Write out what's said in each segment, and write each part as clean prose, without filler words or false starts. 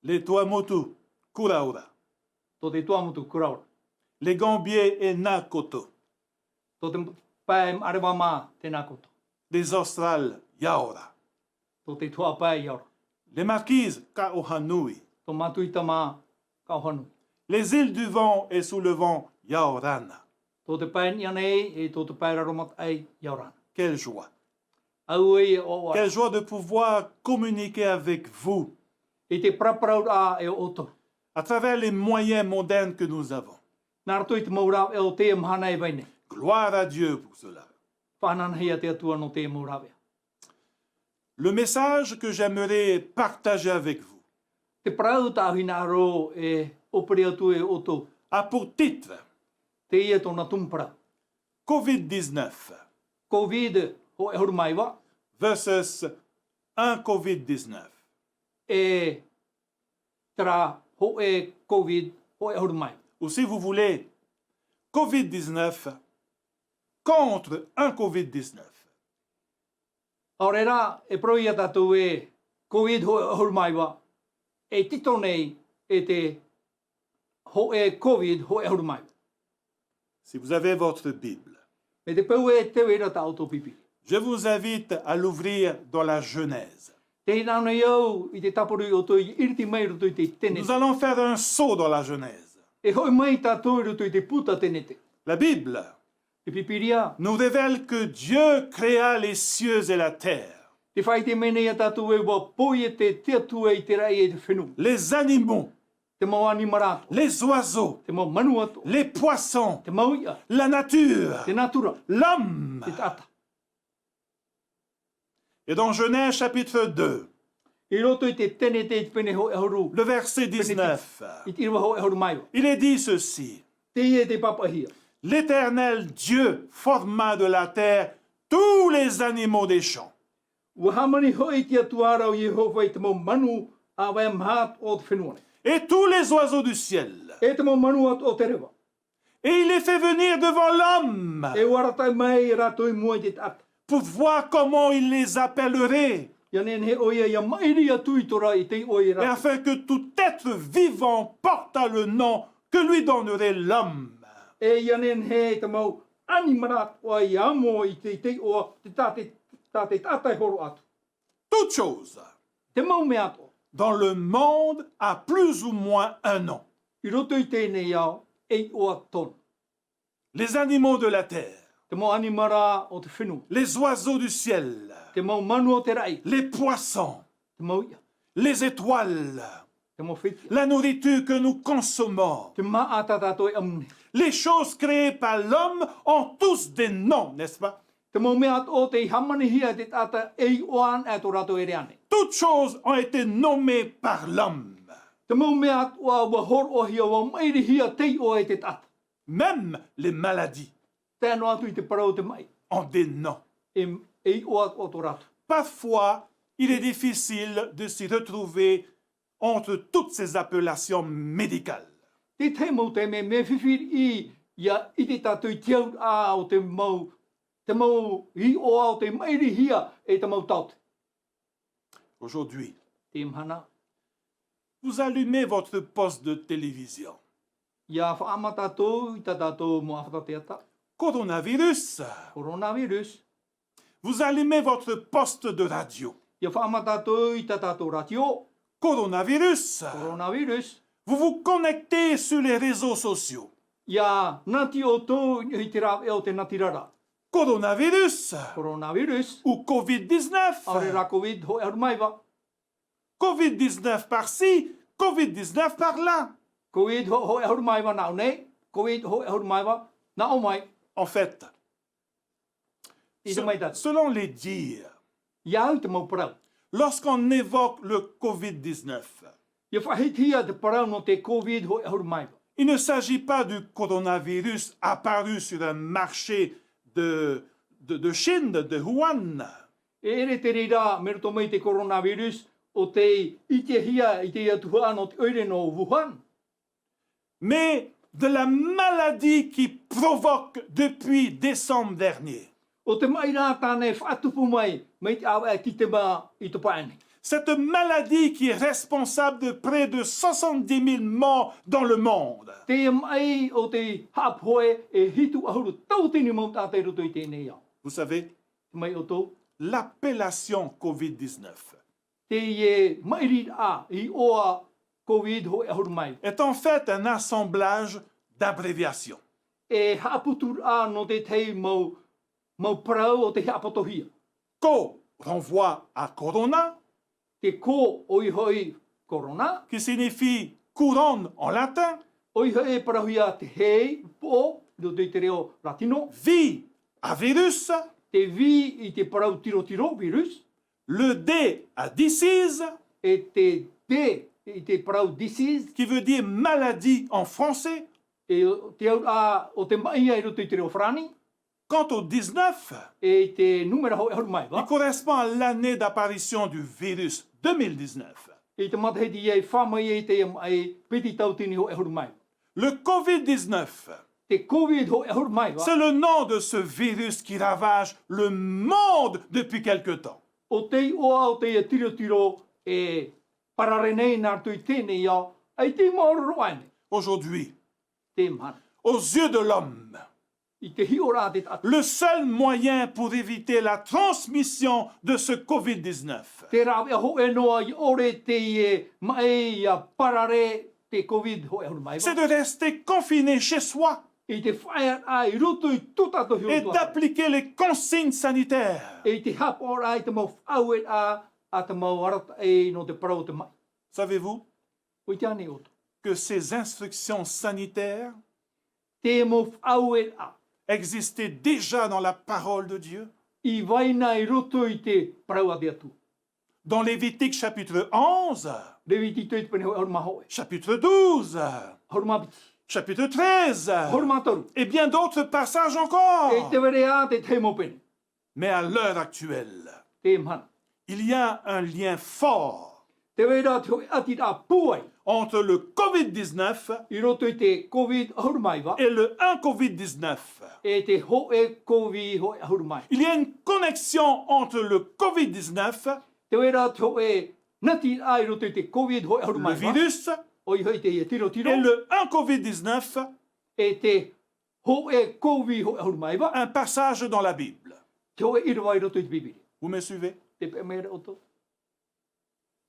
les Tuamotu, Kuraura, Tō te tuamutu kuraura. les Gambier et Nakoto, Tō te pai arewa mā tēnā koto. les Austral, Yaora, Tō te tua pai iaura. les Marquises, Kaohanui, Tō matuita mā kauhanu. les îles du vent et sous le vent, Yaorana. Tō te pai ni anei e tō te pai raromat ai iaurana. Quelle joie! Au e o wa. Quelle joie de pouvoir communiquer avec vous E te praparau a e o oto. à travers les moyens modernes que nous avons. Nā rato i te maurau e o te mhana e waine. Gloire à Dieu pour cela. Whanana hea te atua no te maurau e. Le message que j'aimerais partager avec vous Te parau tāhina aro e opere atu e oto. a pour titre Te ia tōna tumpara. COVID-19 Covid ho e horu mai wa. versus un COVID-19. E tera ho e Covid ho e horu mai. Ou si vous voulez, COVID-19 contre un COVID-19. Aurera e proia tātou e Covid ho e horu mai wa. E tito nei e te ho e Covid ho e horu mai. Si vous avez votre Bible, Me te pau e te wera tā autopipi. je vous invite à l'ouvrir dans la Genèse. Te hinana iau i te taporu o toi iriti mai roto i te tene. Nous allons faire un saut dans la Genèse. E hoi mai tātou roto i te puta tenete. La Bible Te pipiria. nous révèle que Dieu créa les cieux et la terre, Te whai te mene ia tātou e wa poi e te teatua i te rai e te whenua. les animaux, Te mau animarato. les oiseaux, Te mau manu ato. les poissons, Te mau ia. la nature, Te natura. l'homme. Te tata. Et dans Genèse chapitre 2, I roto i te tene te pene ho e horu. le verset 19, I te irwa ho e horu mai wa. il est dit ceci: Te ia te papahia. L'Éternel Dieu forma de la terre tous les animaux des champs, Ua hamani hoi te atuara o Yehova i te mau manu a wai mahat o te whenua. et tous les oiseaux du ciel, E te mau manu atu o te rewa. et il les fait venir devant l'homme E waratai mai rato i mua i te tata. pour voir comment il les appellerait, Ia nen he oia ia mairi atu i tora i te oi et rata. afin que tout être vivant portât le nom que lui donnerait l'homme. E ia nen he te mau animarat o i amo i te o te tate tatai horo atu. Toute chose Te mau me ato. dans le monde a plus ou moins un nom. I roto i tēnei au e o atonu. Les animaux de la terre, Te mau animara o te whenua. les oiseaux du ciel, Te mau manu o te rai. les poissons, Te mau ia. les étoiles, Te mau whitia. la nourriture que nous consommons. Te maata tato e amune. Les choses créées par l'homme ont tous des noms, n'est-ce pas? Te mau mea ato o te i hamani hia te tata e oan e to rato e reane. Toutes choses ont été nommées par l'homme. Te mau mea ato a wahor o hia wa mairi hia te o e te tata. Même les maladies Tēno atu i te parau te mai. ont des noms. E o o to rato. Parfois, il est difficile de s'y retrouver entre toutes ces appellations médicales. Te te mau te me whiwhir i te tatu i te au a o te mau i o a o te mairi hia e te mau taute. Aujourd'hui, Te mhana. vous allumez votre poste de télévision. Ia whaama tātou i tā tātou mo awhata te ata. Coronavirus. Coronavirus. Vous allumez votre poste de radio. Ia whaama tātou i tā tātou ratio. Coronavirus. Coronavirus. Vous vous connectez sur les réseaux sociaux. Ia nati o tō i te rā e o te natirara. Coronavirus Coronavirus. ou COVID-19. Aore rā Covid ho e haru mai wa. COVID-19 par-ci, COVID-19 par-là. Covid ho e haru mai wa nao nei. Covid ho e haru mai wa. Nao mai. En fait, I te mai tata. selon les dires, Ia au te mau parau. lorsqu'on évoque le COVID-19, Ia whahitia te parau no te Covid ho e haru mai wa. il ne s'agit pas du coronavirus apparu sur un marché de Chine, de Wuhan, E ere te reira meroto mai te coronavirus o te i te hia i te atuha no te oire no Wuhan. mais de la maladie qui provoque depuis décembre dernier. O te mai rā tāne whaatupu mai te awa e ki te mā i te paene. Cette maladie qui est responsable de près de 70 000 morts dans le monde. Te mai o te hapoe e hitu ahuru tau tini mau tātai roto i tēnei au. Vous savez, Mai o tō, l'appellation COVID-19 te ie mairi a i oa Covid ho e ahuru mai. est en fait un assemblage d'abréviations. E haaputur a no te tei mau parau o te haapotohia. Co renvoie à corona, Te ko oi hoi corona, qui signifie couronne en latin, oi hoi e parahuia te hei po, do te reo latino, vie à virus, te vi i te parau tiro virus, le D à disease, e te D i te parau disease, qui veut dire maladie en français. e te au a o te mai ai roto i te reo frani, Quant au 19, e te numera ho e ahuru mai, il va? correspond à l'année d'apparition du virus 2019. E te mataheti iei whamai e te mai piti tautini ho e ahuru mai. Le COVID-19, Te Covid ho e ahuru mai, va? c'est le nom de ce virus qui ravage le monde depuis quelque temps. O te oa o te ia tiro e pararenei nā tui tēnei au, ai te maororo aine, Aujourd'hui, te mana. aux yeux de l'homme, I te hiora te tatu. le seul moyen pour éviter la transmission de ce COVID-19, Te rawe ho e noa i ore te ie mai ia parare te Covid ho e ahuru mai, c'est va? de rester confiné chez soi I te whaia ai roto i tutato et hirotua. d'appliquer les consignes sanitaires. E te hapora ai te mau whauet a te mau arata e no te parau te mai. Savez-vous Oi te ane oto. que ces instructions sanitaires Te mau whauet a. existaient déjà dans la parole de Dieu? I vaina i roto i te parau a te atu. Dans Lévitique chapitre 11, Rewi ti tui te pene ho e ahuru maho e. chapitre 12, Ahuru mapiti. chapitre 13, Ahuru mataru. et bien d'autres passages encore. E te vere a te te mo pene. Mais à l'heure actuelle, Te mana. il y a un lien fort Te vere a te hoi ati a puai. entre le COVID-19 I roto i te Covid ahuru mai va. et le 1 COVID-19. E te ho e Covid ho e ahuru mai. Il y a une connexion entre le COVID-19, Te vere a te ho e nati a i roto i te Covid ho e ahuru le mai va. virus, Oi hoi te ia tiro. et le 1 COVID-19, E te ho e Covid ho e ahuru mai va. un passage dans la Bible. Te ho e irawa i roto i te Bibiri. Vous me suivez? Te pe mea oto.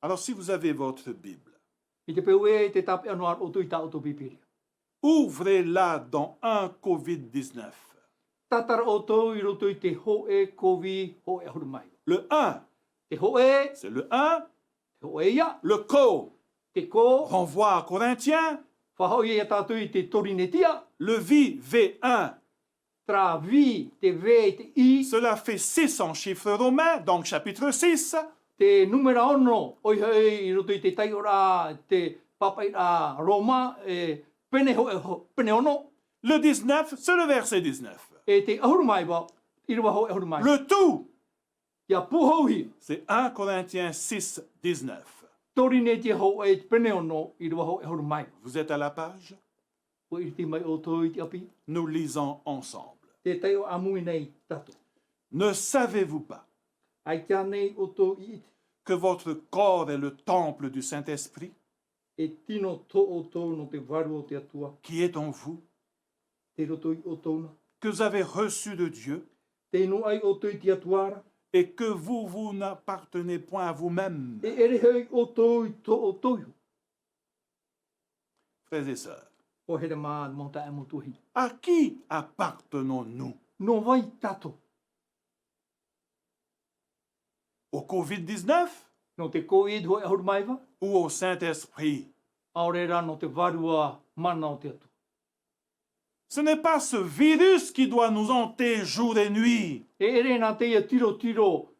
Alors si vous avez votre Bible, I te peu e te tape anuar oto i ta oto Bibiri. ouvrez-la dans 1 COVID-19. Tatara oto i roto i te ho e Covid ho e ahuru mai. Le 1, Te ho e, c'est le 1. te ho e ia, Le co te ko, renvoie à Corinthiens. whahau i a tātou i te torinetia, Le vi, V1, tra vi, te ve, te i, cela fait 6 en chiffres romains, donc chapitre 6. te numera ono, oi hei i roto i te taiora, te papai a Roma, pene ono, Le 19, c'est le verset 19. e te ahuru mai wa, irawa ho e ahuru mai. Le tout, Ia puhau hi, c'est 1 Corinthiens 6, 19. torinetia ho e pene ono, irawa ho e ahuru mai. Vous êtes à la page? O i te mai o tō i te api, Nous lisons ensemble. te taio amui nei tato. Ne savez-vous pas Ai tia nei o tō i iti, que votre corps est le temple du Saint-Esprit e tino tō o tō no te varu o te atua, qui est en vous, te roto i o tōna. que vous avez reçu de Dieu Te no ai o tō i te atuara, et que vous n'appartenez point à vous-même? e ere hei o tō i tō o tōiu. Frères et sœurs, O here mā monta e motuhi. à qui appartenons-nous? No vai tato, Au COVID-19 no te Covid hoi ahuru mai wa, ou au Saint-Esprit? aorera no te varua mana o te atu. Ce n'est pas ce virus qui doit nous hanter jour et nuit. E ere nā te ia tiro,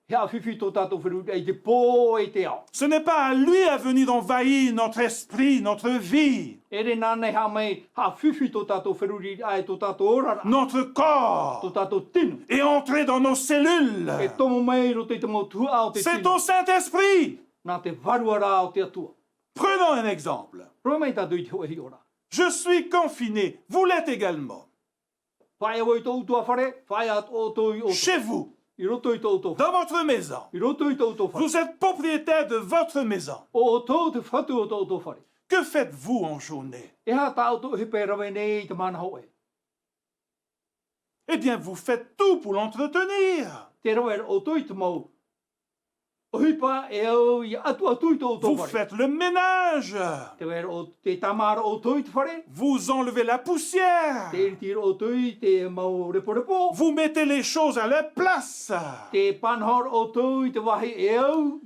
he a whiwhi tō tātou whiru, e te pō e te ao. Ce n'est pas à lui à venir envahir notre esprit, notre vie, Ere nā nei ha mai, ha whiwhi tō tātou whiru, ai tō tātou orara, notre tō corps tātou tinu. et entrer dans nos cellules. E tomo mai ro te mau tua o te C'est tinu. au Saint-Esprit. Nā te varua rā o te atua. Prenons un exemple. Roa mai tātou i te hoehi ora. Je suis confiné, vous l'êtes également, Whaia woi tō utua whare, whaia o tō i o tō. chez vous. I roto I tō tō dans votre maison. I roto I tō tō whare. Vous êtes propriétaire de votre maison. O tō te whatu o tō tō whare. Que faites-vous en journée? E ha tāo tō he pērawe nei te mana hoe. Eh bien, vous faites tout pour l'entretenir. Te rawe o tō I te mau. O hipa e au I atu atu I tō tō Vous whare. faites le ménage. Te wera o te tamara o tō I te whare. Vous enlevez la poussière. Te iritira o tō I te mau repo repo. Vous mettez les choses à leur place. Te panhor o tō I te wahi e au.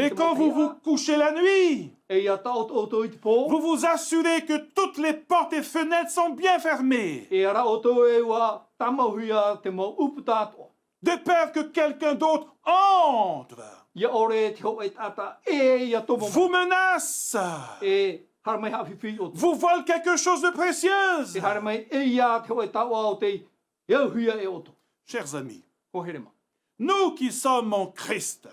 Et quand vous vous couchez la nuit, E ia tau o tō I te pō. vous vous assurez que toutes les portes et fenêtres sont bien fermées, E ara o tō e wa tamahuia te mau upu tātoa. de peur que quelqu'un d'autre entre, Ia ore te ho e tata e ia tomo. vous menace, E haramai hawhiwhi o tō. vous vole quelque chose de précieux. E haramai e ia te ho e taua o te iau huia e o tō. Chers amis, Ko herema. nous qui sommes en Christ,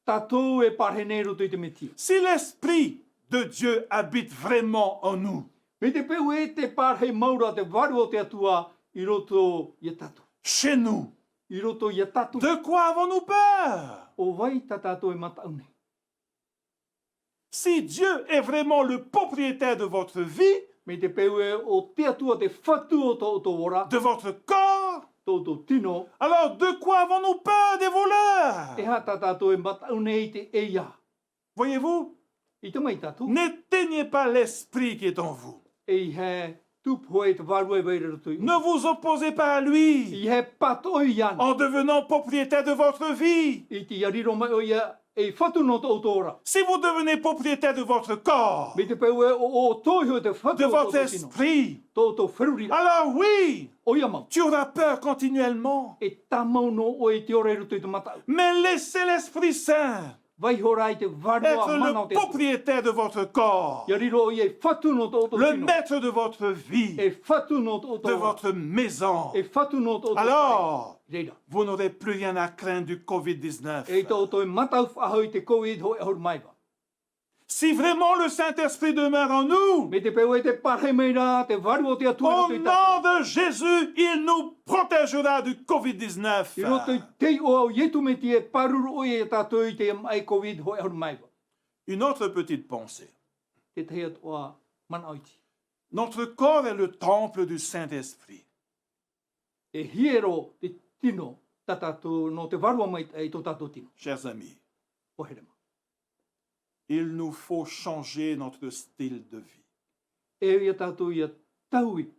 Tātou e parhene roto I te meti. si l'Esprit de Dieu habite vraiment en nous, Me te peu e te parhe maura te waru o te atua I roto ia tatu. chez nous, I roto ia tatu. de quoi avons-nous peur? O vai ta tātou e mataune. Si Dieu est vraiment le propriétaire de votre vie, Me te peu e o te atua te whatu o tō tō ora. de votre corps, Tō tō tino. alors de quoi avons-nous peur des voleurs? E ha ta tātou e mataune I te e ia. Voyez-vous, I te mai tātou. n'éteignez pas l'Esprit qui est en vous. E I he tupu e te waru e veira roto I. Ne vous opposez pas à lui I he pato I ana. en devenant propriétaire de votre vie. I te yariro mai o ia e whatu no tō tō ora. Si vous devenez propriétaire de votre corps, Me te peu e o tōhio te de whatu o votre tō tino. esprit, Tō tō whiruri. alors oui, O ia mau. tu auras peur continuellement. E tamau no o e te ore roto I te matau. Mais laissez l'Esprit Saint Vai horai te varua être mana o le te atua. propriétaire de votre corps, Yariro i e whatu no tō tō le tino. maître de votre vie, E whatu no tō de tō ora. votre maison. E whatu no tō tō Alors, reira. vous n'aurez plus rien à craindre du Covid-19. E tō tō e matau whahau I te COVID hoi ahur maiwa. Si vraiment le Saint-Esprit demeure en nous, Me te peu e te parhe meira te varu o te atua au roto I nom tātou. de Jésus, il nous protégera du Covid-19. I roto I te o au ietu me te e paruru o e tātou I te mai COVID hoi ahur maiwa. Une autre petite pensée. Te te atua mana oiti. Notre corps est le temple du Saint-Esprit. E hiero te tino ta tātou no te varua mai e tō tātou tino. Chers amis, O herema. il nous faut changer notre style de vie. E ia tātou ia taui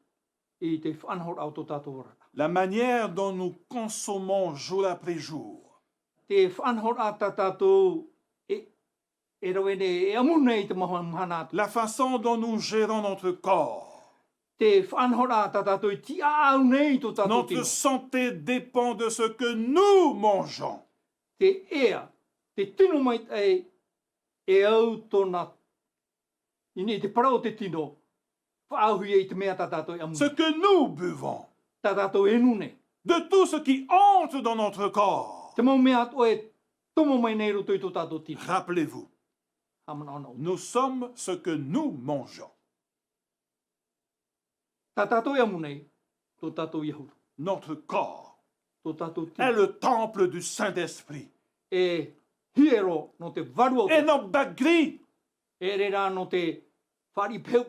I te whanhor au tō tātou ora. La manière dont nous consommons jour après jour, Te whanhor a tā tātou e rawene e amune I te mahana atu. la façon dont nous gérons notre corps, Te whanhor a tā tātou I ti au nei tō tātou notre tino. santé dépend de ce que nous mangeons. Te ea, te tino mai e au tōna. Ini te parao te tino. Whaahui I te mea tā tātou I amune. Ce que nous buvons, Tā tātou e nune. de tout ce qui entre dans notre corps. Te mau mea atu e tomo mai nei roto I tō tātou tino. Rappelez-vous, Hamana ana o. nous sommes ce que nous mangeons. Tā tātou e amune, tō tātou Iahuru. Notre corps Tō tātou est tino. le temple du Saint-Esprit. E hiero no te varua o Et te. notre bague gris, E rera no te whari peu.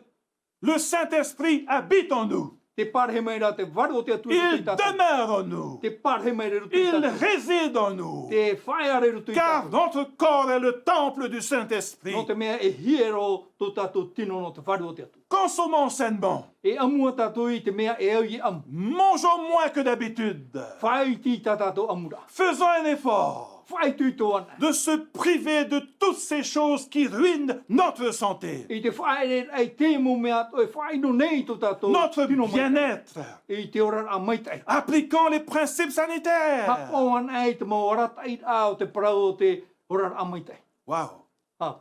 le Saint-Esprit habite en nous. Te parhe mai rā te varu o te atu Il demeure en nous. Te parhe mai re rutu I Il tātou. réside en nous. Te whaiare rutu I Car tātou. notre corps est le temple du Saint-Esprit. No te mea e hiero tō tātou tino no te varu o te atu. Consommons sainement. E amua tātou I te mea e au I amu. Mangeons moins que d'habitude. Whai ti tā tātou amura. Faisons un effort Whai tui tō ana. de se priver de toutes ces choses qui ruinent notre santé, I te whaere ai te mo mea to e whai no nei tō tātou notre tino mai. bien-être. I te ora a maitai. Appliquons les principes sanitaires. Hapo an ai te mo rata I a o te parau o te ora a maitai. Waouh, Ha.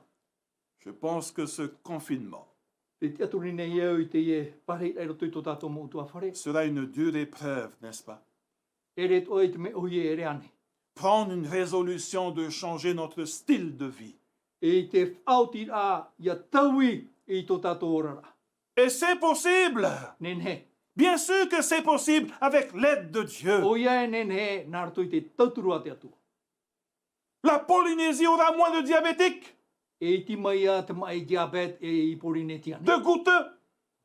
je pense que ce confinement Te te aturi nei au I te e pare ai roto I tō tātou mo utua whare. sera une dure épreuve, n'est-ce pas? E re toi te me oie e re ane. Prendre une résolution de changer notre style de vie. E te auti a ia taui I tō tātou orara. Et c'est possible. Nen he. Bien sûr que c'est possible avec l'aide de Dieu. O ia e nen he nā rato i te tauturu a te atua. La Polynésie aura moins de diabétiques, E iti mai a te mai diabet e i Polynésiane. de goutteux,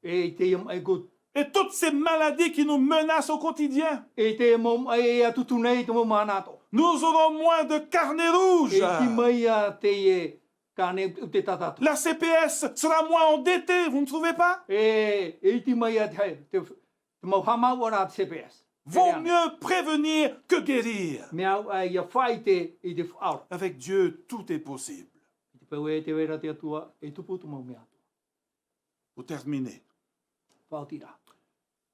E te iam e gut. et toutes ces maladies qui nous menacent au quotidien. E te mom e a tutu nei te mom anato. Nous aurons moins de carnet E rouge. iti mai a te e kane u te tatato. La CPS sera moins endettée, vous ne trouvez pas? E iti mai a te mau hamau ara te CPS. Vaut mieux prévenir que guérir. Mea ai a whai te i te whaara. Avec Dieu, tout est possible. I te pau e te wera te atua e tupu tu mau mea atua. Pour terminer, Whaotira.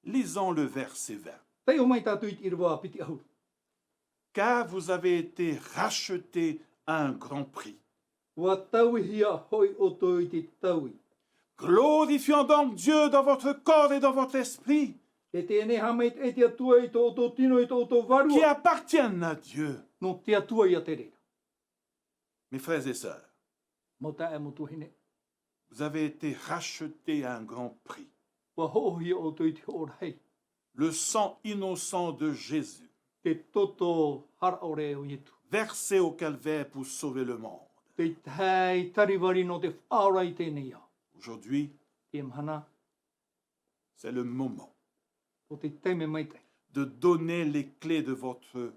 lisons le verset 20. Tei o mai tātou i te irwa piti ahuru. Car vous avez été rachetés à un grand prix. Wa taui hia hoi o toi i te taui. Glorifions donc Dieu dans votre corps et dans votre esprit, E te ene hamait e te atua i tō tō tino i tō tō qui varua. appartiennent à Dieu. No te atua i a te reira. Mes frères et sœurs, Mo ta e mo tuhine. vous avez été rachetés à un grand prix. Wa hohi o toi i te orahei. Le sang innocent de Jésus, Te toto hara ore o yetu. versé au calvaire pour sauver le monde. Te tai tariwari no te whaora i tēnei au. Aujourd'hui, Te mhana c'est le moment o te teime mai te. de donner les clés de votre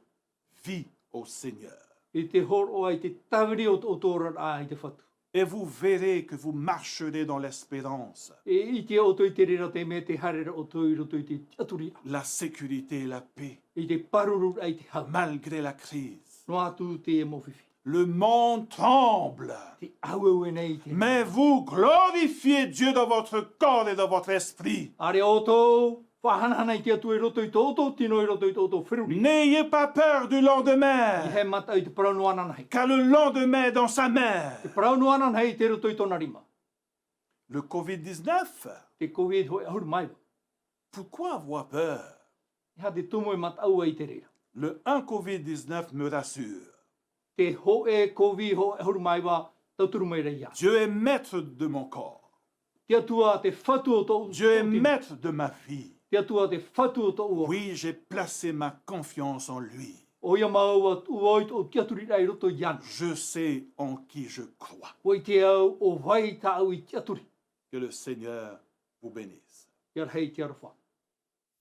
vie au Seigneur. I te hor o ai te tawiri o tōra a i te whatu. Et vous verrez que vous marcherez dans l'espérance, E i te o toi te rera te me te harera o toi i roto i te aturira. la sécurité et la paix, I te paruru ai te hau. malgré la crise. No atu te e mowhiwhi. Le monde tremble, Te au e nei te. mais vous glorifiez Dieu dans votre corps et dans votre esprit. Are o tō, whahanahana i te atu i roto i tō tino i roto i tō whiruri. N'ayez pas peur du I lendemain, he mata i te parauno anana hei. car le lendemain est dans sa main. Te parauno anana hei te roto i tōna rima. Le Covid-19, Te Covid hoi ahuru mai. pourquoi avoir peur? I ha te tumu e mata au ai te reira. Le 1 Covid-19 me rassure. Te ho e Covid hoi ahuru mai wa tauturu mai reia. Dieu est maître de mon corps. Te atua te whatu o tō. Dieu est maître de ma vie. Te atua te whatu o tō ua. Oui, j'ai placé ma confiance en lui. O ia maua ua i tō te aturi rai roto i anu. Je sais en qui je crois. O i te au o vai tā au i te aturi. Que le Seigneur vous bénisse. Ia hei te arawha.